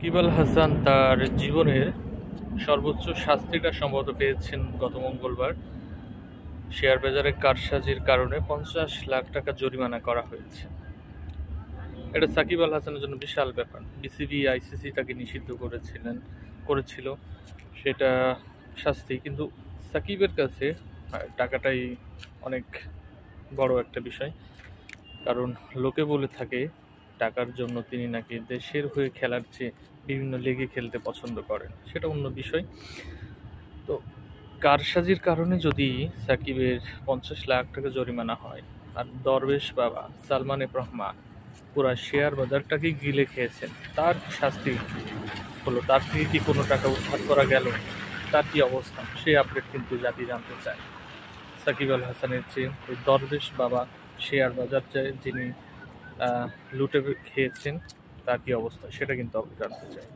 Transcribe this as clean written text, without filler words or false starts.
সাকিব আল হাসান তার জীবনের সর্বোচ্চ শাস্তিটা সম্ভবত পেয়েছেন গত মঙ্গলবার। শেয়ার বাজারে কারসাজির কারণে 50 লাখ টাকা জরিমানা করা হয়েছে। এটা সাকিব আল হাসানের জন্য বিশাল ব্যাপার। বিসিবি আইসিসি তাকে নিষিদ্ধ করেছিল, সেটা শাস্তি। কিন্তু সাকিবের কাছে টাকাটাই অনেক বড় একটা বিষয়। কারণ লোকে বলে থাকে টাকার জন্য তিনি নাকি দেশের হয়ে খেলার চেয়ে বিভিন্ন লিগে খেলতে পছন্দ করেন, সেটা অন্য বিষয়। তো কারসাজির কারণে যদি সাকিবের 50 লাখ টাকা জরিমানা হয়, আর দরবেশ বাবা সালমান এফ রহমান পুরা শেয়ার বাজারটাকে গিলে খেয়েছেন, তার কি শাস্তি হলো? তার থেকে কি কোনো টাকা উদ্ধার করা গেল? তার কি অবস্থা, সেই আপডেট কিন্তু জাতি জানতে চায়। সাকিব আল হাসানের চেয়ে ওই দরবেশ বাবা শেয়ার বাজার যিনি লুটে খেয়েছেন, তার কি অবস্থা সেটা কিন্তু আমরা জানতে চাই।